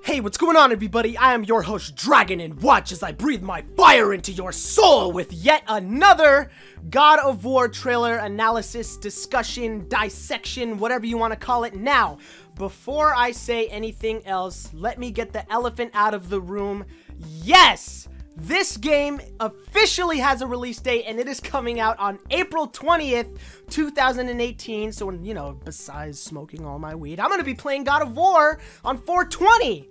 Hey, what's going on, everybody? I am your host, Dragon, and watch as I breathe my fire into your soul with yet another God of War trailer analysis, discussion, dissection, whatever you want to call it. Now, before I say anything else, let me get the elephant out of the room. Yes! This game officially has a release date, and it is coming out on April 20th, 2018. So, when, besides smoking all my weed, I'm going to be playing God of War on 420.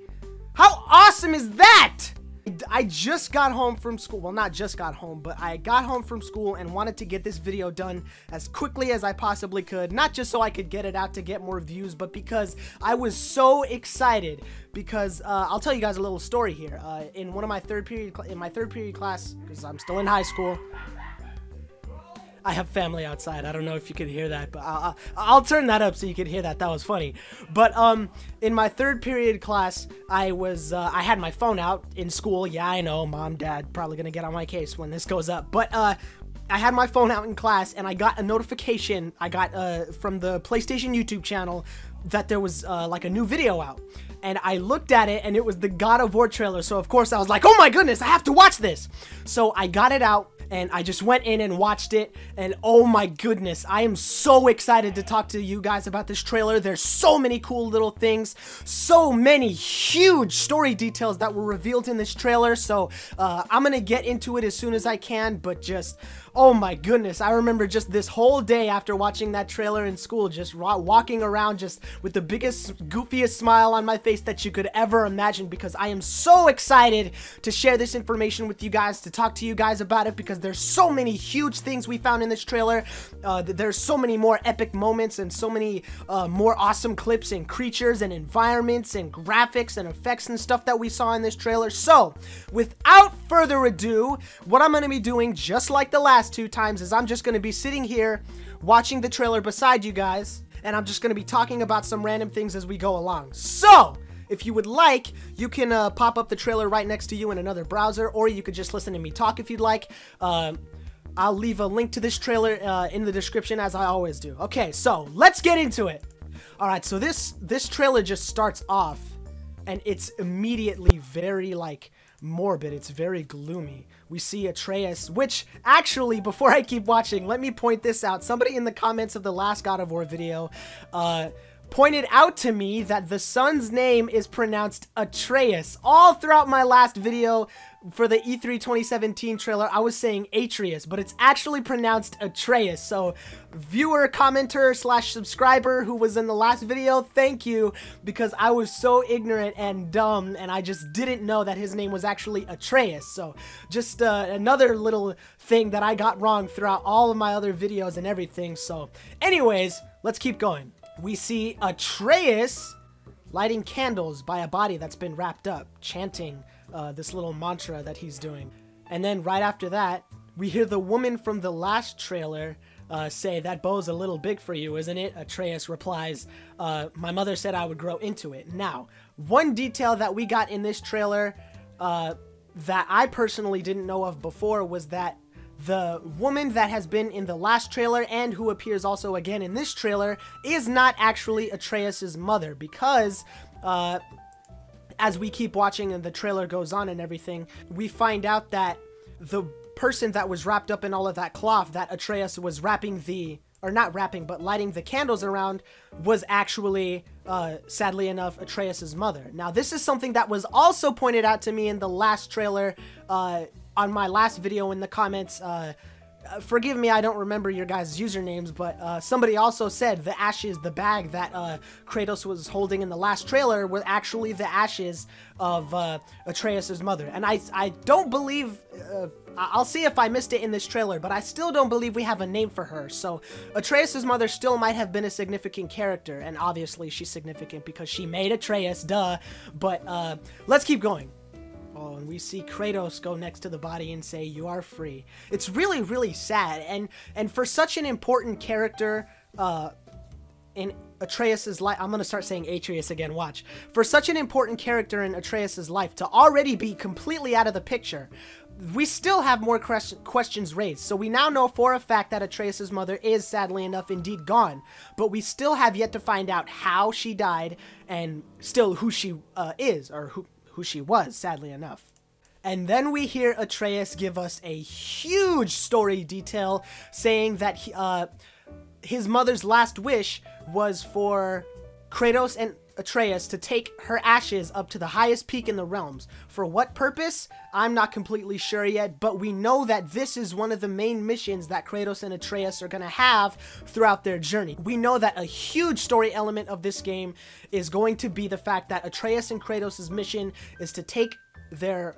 How awesome is that? I just got home from school. Well, not just got home, but I got home from school and wanted to get this video done as quickly as I possibly could. Not just so I could get it out to get more views, but because I was so excited. Because I'll tell you guys a little story here. In my third period class, because I'm still in high school. I have family outside. I don't know if you could hear that, but I'll turn that up so you could hear that. That was funny. But in my third period class, I had my phone out in school. Yeah, I know, mom, dad, probably gonna get on my case when this goes up. But I had my phone out in class, and I got a notification. I got from the PlayStation YouTube channel that there was like a new video out. And I looked at it, and it was the God of War trailer. So of course I was like, oh my goodness, I have to watch this. So I got it out. And I just went in and watched it, and oh my goodness, I am so excited to talk to you guys about this trailer. There's so many cool little things, so many huge story details that were revealed in this trailer, so I'm gonna get into it as soon as I can, but just, oh my goodness, I remember just this whole day after watching that trailer in school, just walking around just with the biggest, goofiest smile on my face that you could ever imagine, because I am so excited to share this information with you guys, to talk to you guys about it, because there's so many huge things we found in this trailer. There's so many more epic moments and so many more awesome clips and creatures and environments and graphics and effects and stuff that we saw in this trailer. So, without further ado, what I'm going to be doing, just like the last two times, is I'm just going to be sitting here watching the trailer beside you guys, and I'm just going to be talking about some random things as we go along. So, if you would like, you can pop up the trailer right next to you in another browser, or you could just listen to me talk if you'd like. I'll leave a link to this trailer in the description, as I always do. Okay, so let's get into it. Alright, so this trailer just starts off, and it's immediately very, morbid. It's very gloomy. We see Atreus, which, actually, before I keep watching, let me point this out. Somebody in the comments of the last God of War video, pointed out to me that the son's name is pronounced Atreus. All throughout my last video for the E3 2017 trailer, I was saying Atreus, but it's actually pronounced Atreus. So, viewer, commenter, / subscriber who was in the last video, thank you, because I was so ignorant and dumb, and I just didn't know that his name was actually Atreus. So, just another little thing that I got wrong throughout all of my other videos and everything. So, anyways, let's keep going. We see Atreus lighting candles by a body that's been wrapped up, chanting this little mantra that he's doing. And then right after that, we hear the woman from the last trailer say, "That bow's a little big for you, isn't it?" Atreus replies, "My mother said I would grow into it." Now, one detail that we got in this trailer that I personally didn't know of before was that the woman that has been in the last trailer and who appears also again in this trailer is not actually Atreus's mother, because as we keep watching and the trailer goes on and everything, we find out that the person that was wrapped up in all of that cloth that Atreus was lighting the candles around was actually, sadly enough, Atreus's mother. Now, this is something that was also pointed out to me in the last trailer, on my last video in the comments. Forgive me, I don't remember your guys' usernames, but somebody also said the ashes, the bag that Kratos was holding in the last trailer were actually the ashes of Atreus' mother. And I don't believe, I'll see if I missed it in this trailer, but I still don't believe we have a name for her. So Atreus' mother still might have been a significant character, and obviously she's significant because she made Atreus, duh. But let's keep going. Oh, and we see Kratos go next to the body and say, "You are free." It's really, really sad, and for such an important character in Atreus's life, I'm gonna start saying Atreus again, watch. For such an important character in Atreus's life to already be completely out of the picture, we still have more questions raised. So we now know for a fact that Atreus' mother is, sadly enough, indeed gone. But we still have yet to find out how she died and still who she is, or who she was, sadly enough. And then we hear Atreus give us a huge story detail saying that his mother's last wish was for Kratos and Atreus to take her ashes up to the highest peak in the realms. For what purpose? I'm not completely sure yet, but we know that this is one of the main missions that Kratos and Atreus are going to have throughout their journey. We know that a huge story element of this game is going to be the fact that Atreus and Kratos' mission is to take their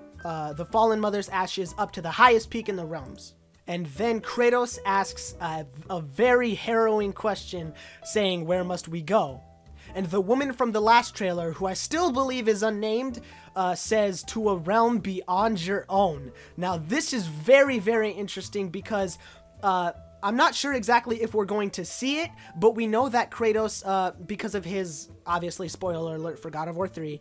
the fallen mother's ashes up to the highest peak in the realms. And then Kratos asks a very harrowing question saying, where must we go? And the woman from the last trailer, who I still believe is unnamed, says, to a realm beyond your own. Now, this is very, very interesting because I'm not sure exactly if we're going to see it, but we know that Kratos, because of his, obviously, spoiler alert for God of War 3,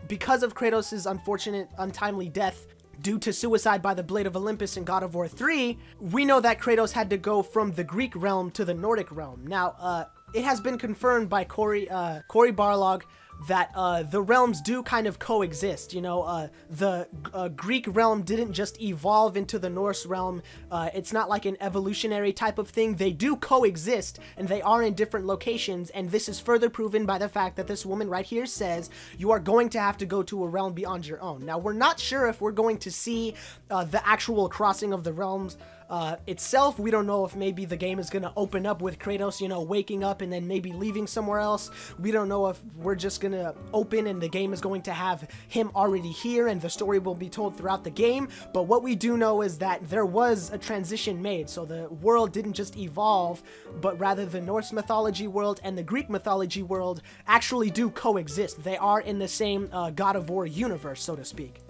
because of Kratos' unfortunate, untimely death due to suicide by the Blade of Olympus in God of War 3, we know that Kratos had to go from the Greek realm to the Nordic realm. Now, it has been confirmed by Cory Barlog that the realms do kind of coexist. You know, the Greek realm didn't just evolve into the Norse realm. It's not like an evolutionary type of thing. They do coexist, and they are in different locations, and this is further proven by the fact that this woman right here says you are going to have to go to a realm beyond your own. Now, we're not sure if we're going to see the actual crossing of the realms itself. We don't know if maybe the game is going to open up with Kratos, you know, waking up and then maybe leaving somewhere else. We don't know if we're just going to open and the game is going to have him already here and the story will be told throughout the game. But what we do know is that there was a transition made. So the world didn't just evolve, but rather the Norse mythology world and the Greek mythology world actually do coexist. They are in the same God of War universe, so to speak.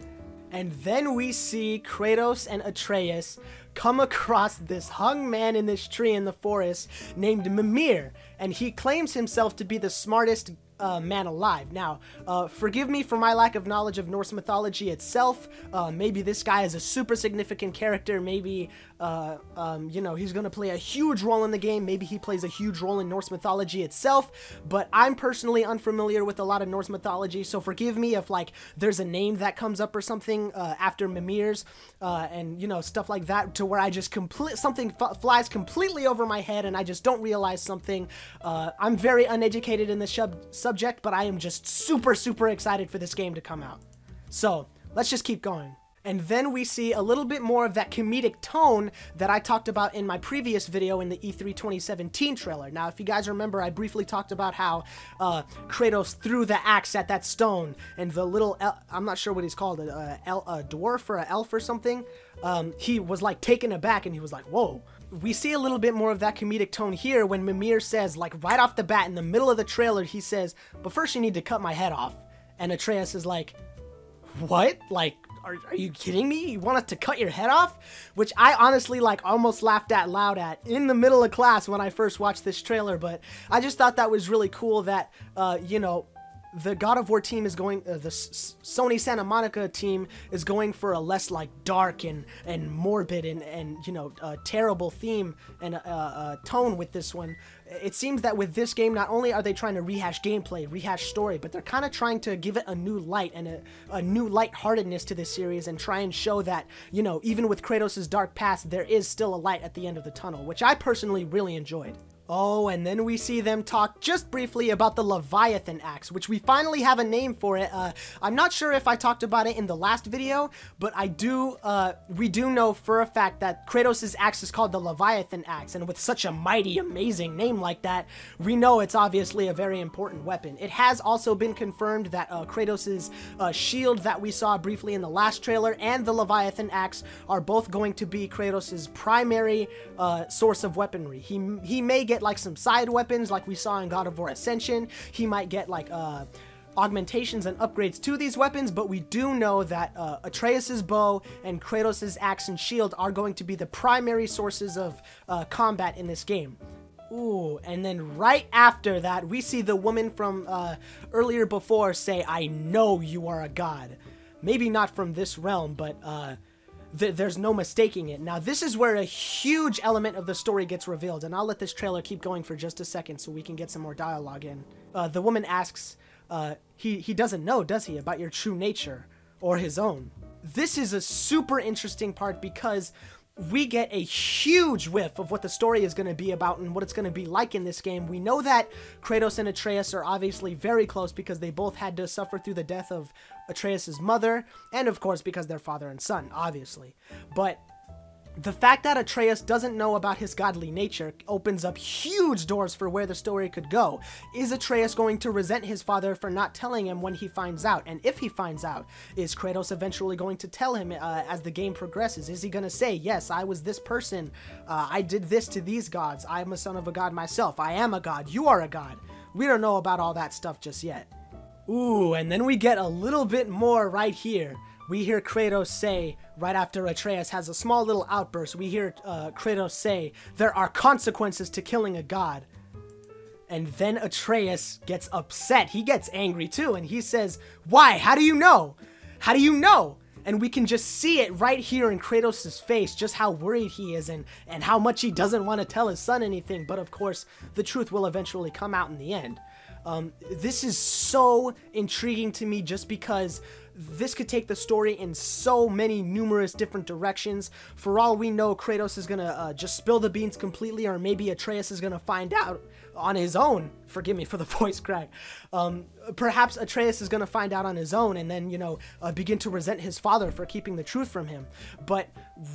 And then we see Kratos and Atreus come across this hung man in this tree in the forest named Mimir, and he claims himself to be the smartest man alive. Now, forgive me for my lack of knowledge of Norse mythology itself. Maybe this guy is a super significant character. Maybe, you know, he's going to play a huge role in the game. Maybe he plays a huge role in Norse mythology itself. But I'm personally unfamiliar with a lot of Norse mythology, so forgive me if, like, there's a name that comes up or something after Mimir's, and, you know, stuff like that, to where I just something flies completely over my head and I just don't realize something. I'm very uneducated in this subject, but I am just super, super excited for this game to come out. So, let's just keep going. And then we see a little bit more of that comedic tone that I talked about in my previous video in the E3 2017 trailer. Now, if you guys remember, I briefly talked about how Kratos threw the axe at that stone, and the little, I'm not sure what he's called, a dwarf or an elf or something, he was like taken aback and he was like, whoa. We see a little bit more of that comedic tone here when Mimir says, like right off the bat in the middle of the trailer, he says, but first you need to cut my head off. And Atreus is like, what? Like, are you kidding me? You want us to cut your head off? Which I honestly like almost laughed out loud at in the middle of class when I first watched this trailer, but I just thought that was really cool that, you know, the God of War team is going, the Sony Santa Monica team is going for a less like dark and morbid and you know, terrible theme and tone with this one. It seems that with this game, not only are they trying to rehash gameplay, rehash story, but they're kind of trying to give it a new light and a new lightheartedness to this series and try and show that, you know, even with Kratos' dark past, there is still a light at the end of the tunnel, which I personally really enjoyed. Oh, and then we see them talk just briefly about the Leviathan axe, which we finally have a name for it. I'm not sure if I talked about it in the last video, but we do know for a fact that Kratos' axe is called the Leviathan axe, and with such a mighty, amazing name like that, we know it's obviously a very important weapon. It has also been confirmed that Kratos' shield that we saw briefly in the last trailer and the Leviathan axe are both going to be Kratos' primary source of weaponry. He may get like some side weapons like we saw in God of War Ascension. He might get like augmentations and upgrades to these weapons, but we do know that Atreus' bow and Kratos' axe and shield are going to be the primary sources of combat in this game. Ooh, and then right after that, we see the woman from earlier before say, I know you are a god. Maybe not from this realm, but There's no mistaking it. Now, this is where a huge element of the story gets revealed, and I'll let this trailer keep going for just a second so we can get some more dialogue in. The woman asks, he doesn't know, does he, about your true nature, or his own? This is a super interesting part because we get a huge whiff of what the story is going to be about and what it's going to be like in this game. We know that Kratos and Atreus are obviously very close because they both had to suffer through the death of Atreus' mother, and of course because they're father and son, obviously. But the fact that Atreus doesn't know about his godly nature opens up huge doors for where the story could go. Is Atreus going to resent his father for not telling him when he finds out? And if he finds out, is Kratos eventually going to tell him as the game progresses? Is he going to say, yes, I was this person, I did this to these gods, I'm a son of a god myself, I am a god, you are a god? We don't know about all that stuff just yet. Ooh, and then we get a little bit more right here. We hear Kratos say, right after Atreus has a small little outburst, we hear Kratos say, there are consequences to killing a god. And then Atreus gets upset. He gets angry too, and he says, why? How do you know? How do you know? And we can just see it right here in Kratos' face, just how worried he is and how much he doesn't want to tell his son anything. But of course, the truth will eventually come out in the end. This is so intriguing to me just because this could take the story in so many numerous different directions. For all we know, Kratos is gonna just spill the beans completely, or maybe Atreus is gonna find out on his own. Forgive me for the voice crack. Perhaps Atreus is gonna find out on his own and then, you know, begin to resent his father for keeping the truth from him. But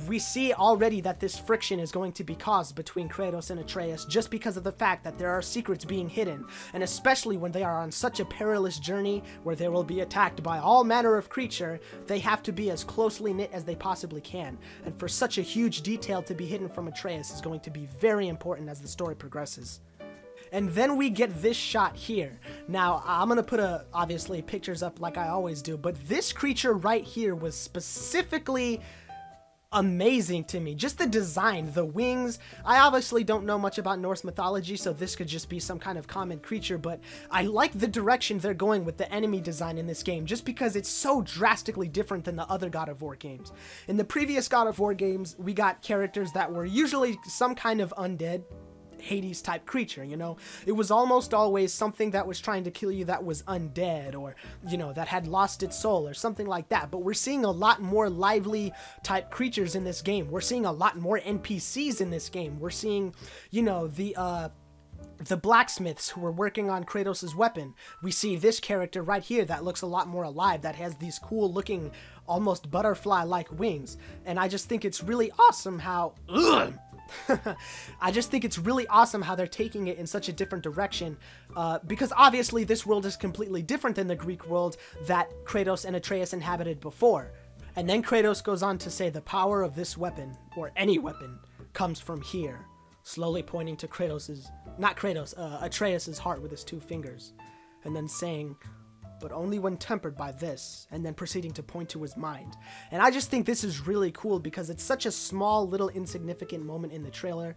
we see already that this friction is going to be caused between Kratos and Atreus just because of the fact that there are secrets being hidden, and especially when they are on such a perilous journey where they will be attacked by all manner of creature, they have to be as closely knit as they possibly can. And for such a huge detail to be hidden from Atreus is going to be very important as the story progresses. And then we get this shot here. Now, I'm gonna put obviously pictures up like I always do, but this creature right here was specifically amazing to me. Just the design, the wings. I obviously don't know much about Norse mythology, so this could just be some kind of common creature, but I like the direction they're going with the enemy design in this game, just because it's so drastically different than the other God of War games. In the previous God of War games, we got characters that were usually some kind of undead, Hades type creature, you know. It was almost always something that was trying to kill you that was undead, or, you know, that had lost its soul or something like that. But we're seeing a lot more lively type creatures in this game. We're seeing a lot more NPCs in this game. We're seeing, you know, the blacksmiths who were working on Kratos' weapon. We see this character right here that looks a lot more alive, that has these cool looking, almost butterfly-like wings. And I just think it's really awesome how... I just think it's really awesome how they're taking it in such a different direction, because obviously this world is completely different than the Greek world that Kratos and Atreus inhabited before. And then Kratos goes on to say the power of this weapon, or any weapon, comes from here, slowly pointing to Atreus' heart with his two fingers, and then saying, but only when tempered by this, and then proceeding to point to his mind. And I just think this is really cool because it's such a small, little, insignificant moment in the trailer,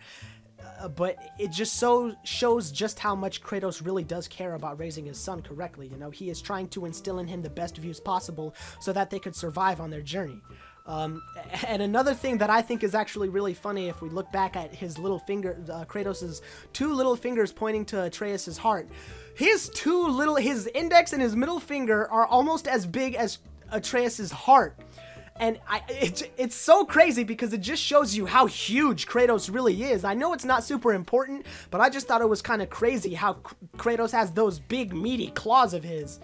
but it just so shows just how much Kratos really does care about raising his son correctly. You know, he is trying to instill in him the best views possible so that they could survive on their journey. And another thing that I think is actually really funny, if we look back at his little finger, Kratos' two little fingers pointing to Atreus' heart, his index and his middle finger are almost as big as Atreus' heart. And it's so crazy because it just shows you how huge Kratos really is. I know it's not super important, but I just thought it was kind of crazy how Kratos has those big meaty claws of his.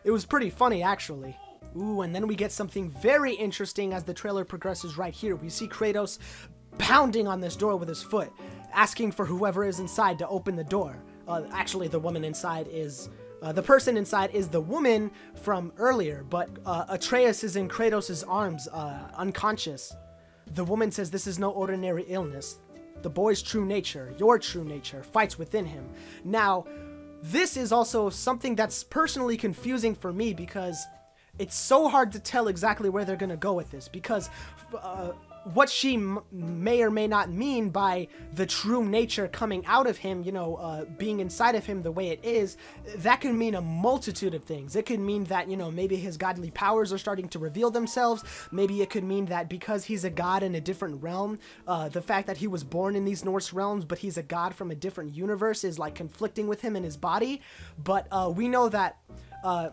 It was pretty funny, actually. Ooh, and then we get something very interesting as the trailer progresses right here. We see Kratos pounding on this door with his foot, asking for whoever is inside to open the door. Actually, the woman inside is... the person inside is the woman from earlier, but Atreus is in Kratos' arms, unconscious. The woman says this is no ordinary illness. The boy's true nature, your true nature, fights within him. Now, this is also something that's personally confusing for me because... it's so hard to tell exactly where they're going to go with this, because what she may or may not mean by the true nature coming out of him, you know, being inside of him the way it is, that can mean a multitude of things. It could mean that, you know, maybe his godly powers are starting to reveal themselves. Maybe it could mean that because he's a god in a different realm, the fact that he was born in these Norse realms, but he's a god from a different universe is like conflicting with him in his body. But we know that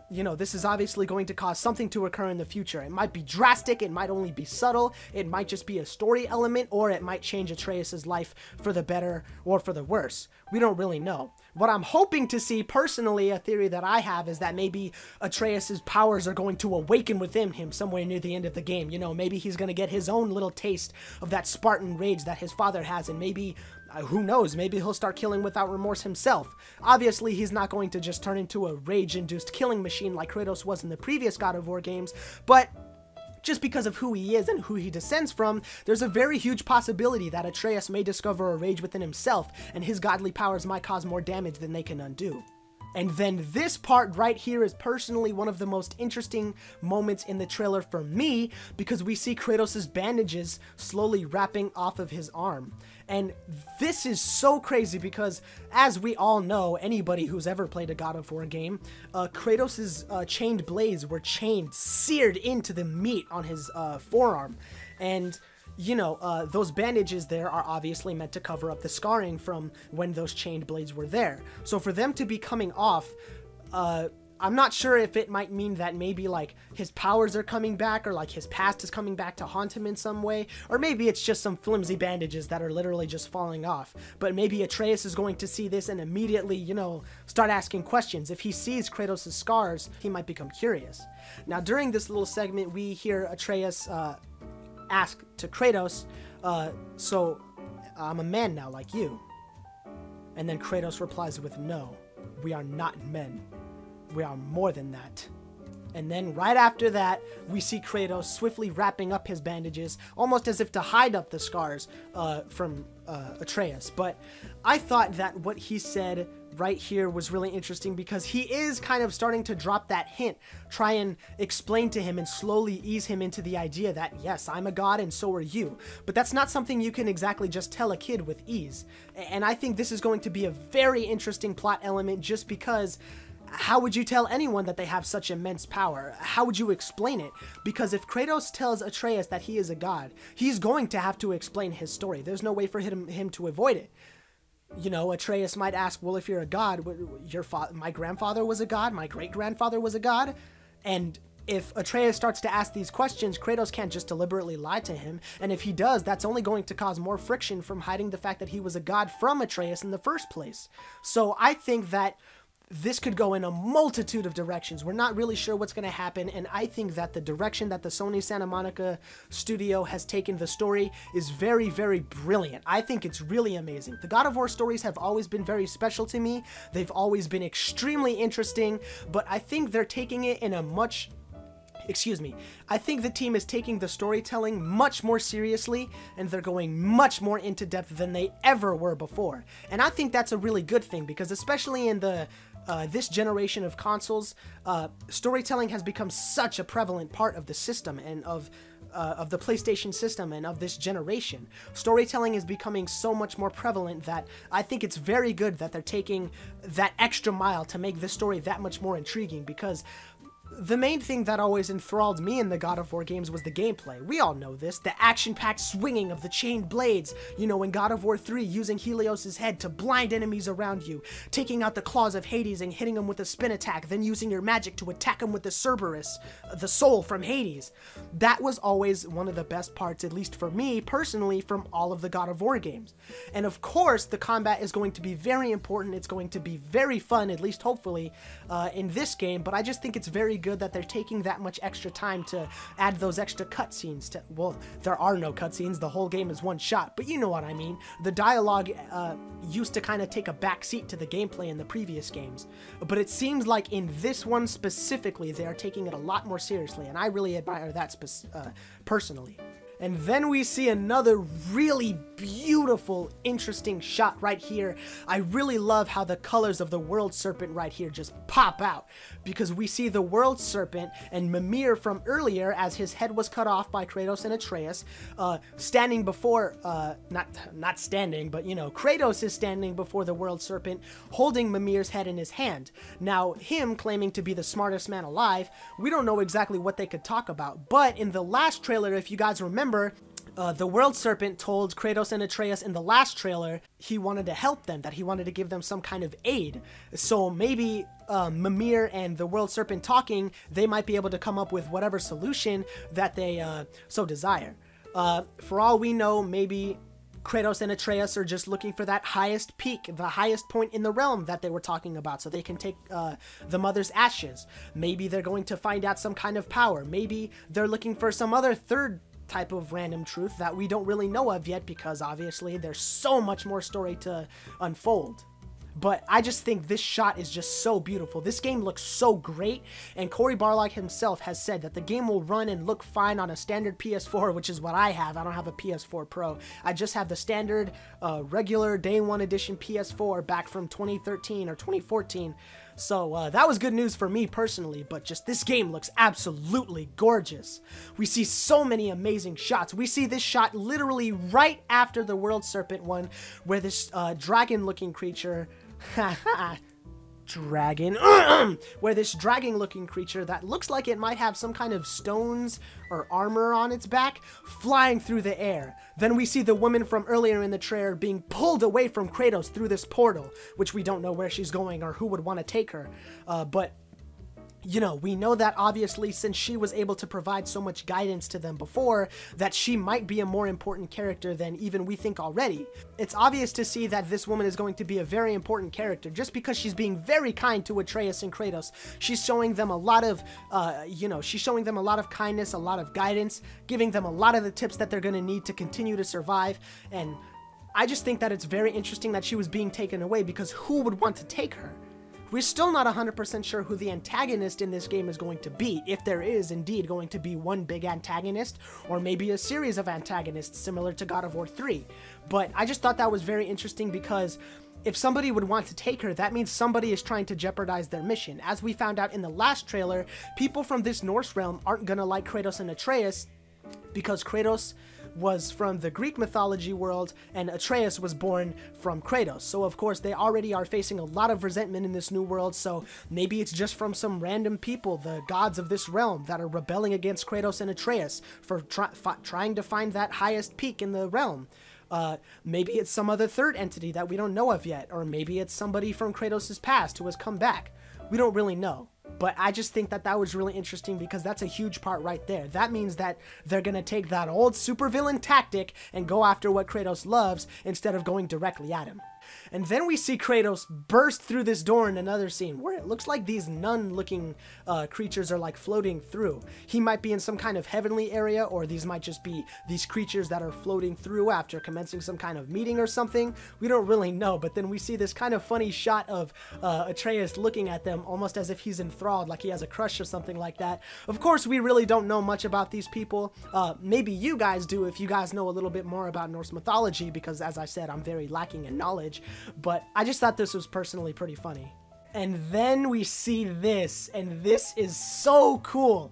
you know, this is obviously going to cause something to occur in the future. It might be drastic, it might only be subtle, it might just be a story element, or it might change Atreus' life for the better or for the worse. We don't really know. What I'm hoping to see, personally, a theory that I have, is that maybe Atreus' powers are going to awaken within him somewhere near the end of the game. You know, maybe he's going to get his own little taste of that Spartan rage that his father has, and maybe who knows, maybe he'll start killing without remorse himself. Obviously, he's not going to just turn into a rage-induced killing machine like Kratos was in the previous God of War games, but just because of who he is and who he descends from, there's a very huge possibility that Atreus may discover a rage within himself, and his godly powers might cause more damage than they can undo. And then this part right here is personally one of the most interesting moments in the trailer for me, because we see Kratos' bandages slowly wrapping off of his arm. And this is so crazy because, as we all know, anybody who's ever played a God of War game, Kratos' chained blades were seared into the meat on his forearm. And you know, those bandages there are obviously meant to cover up the scarring from when those chained blades were there. So for them to be coming off, I'm not sure if it might mean that maybe like his powers are coming back, or like his past is coming back to haunt him in some way, or maybe it's just some flimsy bandages that are literally just falling off. But maybe Atreus is going to see this and immediately, you know, start asking questions. If he sees Kratos' scars, he might become curious. Now during this little segment, we hear Atreus ask to Kratos, so I'm a man now like you. And then Kratos replies with, no, we are not men. We are more than that. And then right after that, we see Kratos swiftly wrapping up his bandages, almost as if to hide up the scars from Atreus. But I thought that what he said right here was really interesting, because he is kind of starting to drop that hint, try and explain to him and slowly ease him into the idea that, yes, I'm a god and so are you. But that's not something you can exactly just tell a kid with ease. And I think this is going to be a very interesting plot element, just because how would you tell anyone that they have such immense power? How would you explain it? Because if Kratos tells Atreus that he is a god, he's going to have to explain his story. There's no way for him to avoid it. You know, Atreus might ask, well, if you're a god, my grandfather was a god, my great-grandfather was a god, and if Atreus starts to ask these questions, Kratos can't just deliberately lie to him, and if he does, that's only going to cause more friction from hiding the fact that he was a god from Atreus in the first place. So I think that this could go in a multitude of directions. We're not really sure what's going to happen, and I think that the direction that the Sony Santa Monica studio has taken the story is very, very brilliant. I think it's really amazing. The God of War stories have always been very special to me. They've always been extremely interesting, but I think they're taking it in a much... I think the team is taking the storytelling much more seriously, and they're going much more into depth than they ever were before. And I think that's a really good thing, because especially in the this generation of consoles, storytelling has become such a prevalent part of the system and of the PlayStation system and of this generation. Storytelling is becoming so much more prevalent that I think it's very good that they're taking that extra mile to make the story that much more intriguing, because the main thing that always enthralled me in the God of War games was the gameplay. We all know this. The action-packed swinging of the chained blades. You know, in God of War 3, using Helios' head to blind enemies around you. Taking out the claws of Hades and hitting them with a spin attack, then using your magic to attack them with the Cerberus, the soul from Hades. That was always one of the best parts, at least for me, personally, from all of the God of War games. And of course, the combat is going to be very important. It's going to be very fun, at least hopefully, in this game. But I just think it's very good that they're taking that much extra time to add those extra cutscenes to, well, there are no cutscenes, the whole game is one shot, but you know what I mean. The dialogue used to kind of take a back seat to the gameplay in the previous games, but it seems like in this one specifically, they are taking it a lot more seriously, and I really admire that personally. And then we see another really beautiful, interesting shot right here. I really love how the colors of the World Serpent right here just pop out, because we see the World Serpent and Mimir from earlier, as his head was cut off by Kratos and Atreus, standing before, not standing, but you know, Kratos is standing before the World Serpent, holding Mimir's head in his hand. Now, him claiming to be the smartest man alive, we don't know exactly what they could talk about, but in the last trailer, if you guys remember, the World Serpent told Kratos and Atreus in the last trailer he wanted to help them, that he wanted to give them some kind of aid. So maybe Mimir and the World Serpent talking, they might be able to come up with whatever solution that they so desire. For all we know, maybe Kratos and Atreus are just looking for that highest peak, the highest point in the realm that they were talking about, so they can take the mother's ashes. Maybe they're going to find out some kind of power. Maybe they're looking for some other third type of random truth that we don't really know of yet, because obviously there's so much more story to unfold. But I just think this shot is just so beautiful. This game looks so great, and Cory Barlog himself has said that the game will run and look fine on a standard PS4, which is what I have. I don't have a PS4 Pro. I just have the standard regular day one edition PS4 back from 2013 or 2014. So that was good news for me personally, but just this game looks absolutely gorgeous. We see so many amazing shots. We see this shot literally right after the World Serpent one, where this dragon-looking creature, where this dragon-looking creature that looks like it might have some kind of stones or armor on its back, flying through the air. Then we see the woman from earlier in the trailer being pulled away from Kratos through this portal, which we don't know where she's going or who would want to take her. But you know, we know that obviously, since she was able to provide so much guidance to them before, that she might be a more important character than even we think already. It's obvious to see that this woman is going to be a very important character just because she's being very kind to Atreus and Kratos. She's showing them a lot of, she's showing them a lot of kindness, a lot of guidance, giving them a lot of the tips that they're going to need to continue to survive. And I just think that it's very interesting that she was being taken away, because who would want to take her? We're still not 100% sure who the antagonist in this game is going to be, if there is indeed going to be one big antagonist, or maybe a series of antagonists similar to God of War 3. But I just thought that was very interesting, because if somebody would want to take her, that means somebody is trying to jeopardize their mission. As we found out in the last trailer, people from this Norse realm aren't gonna like Kratos and Atreus, because Kratos was from the Greek mythology world and Atreus was born from Kratos. So of course they already are facing a lot of resentment in this new world, so maybe it's just from some random people, the gods of this realm, that are rebelling against Kratos and Atreus for trying to find that highest peak in the realm. Maybe it's some other third entity that we don't know of yet, or maybe it's somebody from Kratos' past who has come back. We don't really know. But I just think that that was really interesting, because that's a huge part right there. That means that they're going to take that old supervillain tactic and go after what Kratos loves instead of going directly at him. And then we see Kratos burst through this door in another scene where it looks like these nun-looking creatures are like floating through. He might be in some kind of heavenly area, or these might just be these creatures that are floating through after commencing some kind of meeting or something. We don't really know, but then we see this kind of funny shot of Atreus looking at them almost as if he's enthralled, like he has a crush or something like that. Of course, we really don't know much about these people. Maybe you guys do if you guys know a little bit more about Norse mythology, because as I said, I'm very lacking in knowledge. But I just thought this was personally pretty funny. And then we see this, and this is so cool.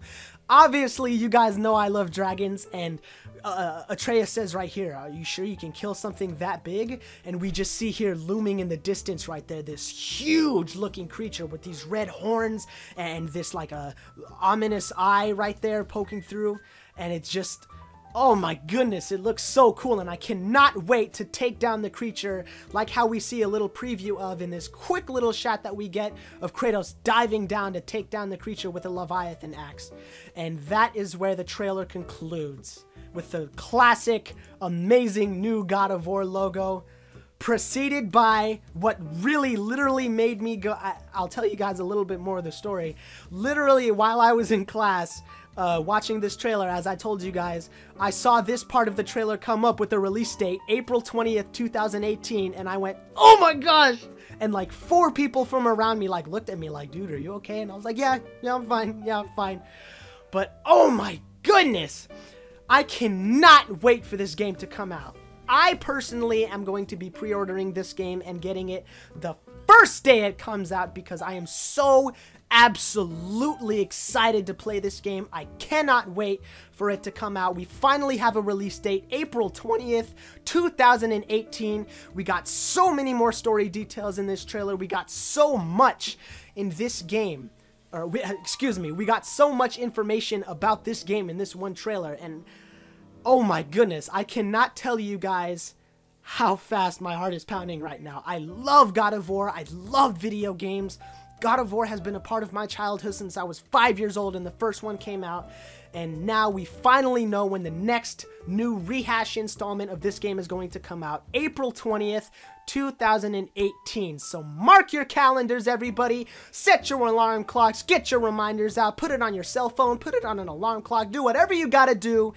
Obviously, you guys know I love dragons, and Atreus says right here, are you sure you can kill something that big? And we just see here looming in the distance right there, this huge looking creature with these red horns and this like a ominous eye right there poking through. And it's just, oh my goodness, it looks so cool, and I cannot wait to take down the creature, like how we see a little preview of in this quick little shot that we get of Kratos diving down to take down the creature with a Leviathan axe. And that is where the trailer concludes, with the classic, amazing new God of War logo, preceded by what really literally made me go, I'll tell you guys a little bit more of the story. Literally, while I was in class, watching this trailer, as I told you guys, I saw this part of the trailer come up with the release date, April 20th, 2018, and I went, oh my gosh! And like 4 people from around me like looked at me like, dude, are you okay? And I was like, yeah, I'm fine, But oh my goodness! I cannot wait for this game to come out. I personally am going to be pre-ordering this game and getting it the first day it comes out because I am so absolutely excited to play this game. I cannot wait for it to come out. We finally have a release date, April 20th, 2018. We got so many more story details in this trailer. We got so much in this game. We got so much information about this game in this one trailer, and oh my goodness, I cannot tell you guys how fast my heart is pounding right now. I love God of War. I love video games. God of War has been a part of my childhood since I was 5 years old and the first one came out, and now we finally know when the next new rehash installment of this game is going to come out, April 20th, 2018. So mark your calendars, everybody. Set your alarm clocks, get your reminders out, put it on your cell phone, put it on an alarm clock, do whatever you gotta do.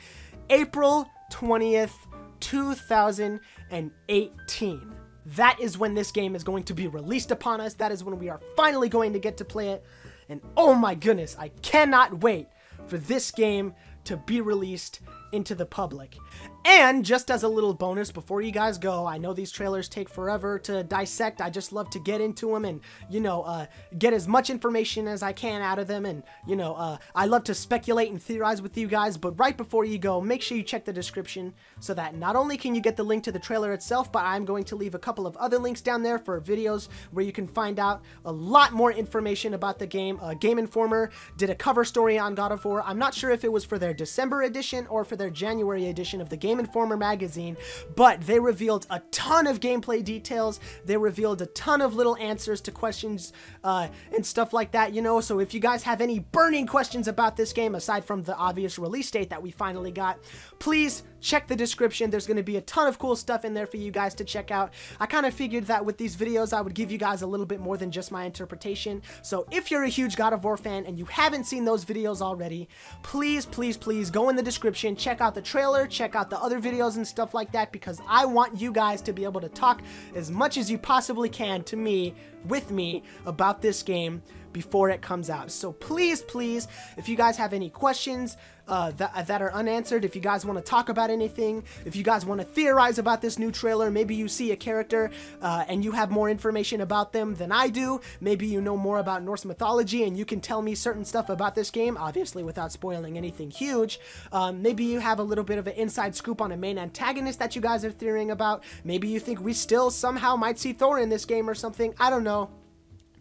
April 20th, 2018. That is when this game is going to be released upon us. That is when we are finally going to get to play it. And oh my goodness, I cannot wait for this game to be released into the public. And just as a little bonus before you guys go, I know these trailers take forever to dissect. I just love to get into them and, you know, get as much information as I can out of them. And, you know, I love to speculate and theorize with you guys. But right before you go, make sure you check the description so that not only can you get the link to the trailer itself, but I'm going to leave a couple of other links down there for videos where you can find out a lot more information about the game. Game Informer did a cover story on God of War. I'm not sure if it was for their December edition or for their January edition of the Game Informer magazine, but they revealed a ton of gameplay details. They revealed a ton of little answers to questions and stuff like that, you know. So if you guys have any burning questions about this game, aside from the obvious release date that we finally got, please check the description. There's going to be a ton of cool stuff in there for you guys to check out. I kind of figured that with these videos, I would give you guys a little bit more than just my interpretation. So if you're a huge God of War fan and you haven't seen those videos already, please, please, please go in the description, check out the trailer, check out the other videos and stuff like that, because I want you guys to be able to talk as much as you possibly can to me, with me, about this game before it comes out. So please, please, if you guys have any questions that are unanswered, if you guys want to talk about anything, if you guys want to theorize about this new trailer, maybe you see a character and you have more information about them than I do, maybe you know more about Norse mythology and you can tell me certain stuff about this game, obviously without spoiling anything huge. Maybe you have a little bit of an inside scoop on a main antagonist that you guys are theorizing about. Maybe you think we still somehow might see Thor in this game or something. I don't know.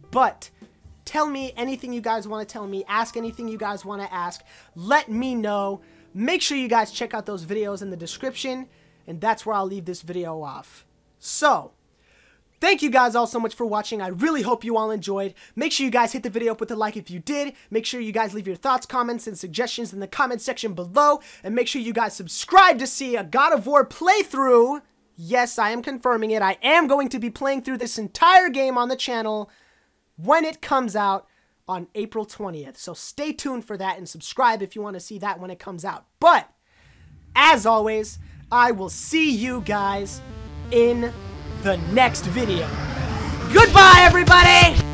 But tell me anything you guys want to tell me. Ask anything you guys want to ask. Let me know. Make sure you guys check out those videos in the description. And that's where I'll leave this video off. So, thank you guys all so much for watching. I really hope you all enjoyed. Make sure you guys hit the video up with a like if you did. Make sure you guys leave your thoughts, comments, and suggestions in the comment section below. And make sure you guys subscribe to see a God of War playthrough. Yes, I am confirming it. I am going to be playing through this entire game on the channel when it comes out on April 20th. So stay tuned for that and subscribe if you want to see that when it comes out. But, as always, I will see you guys in the next video. Goodbye, everybody!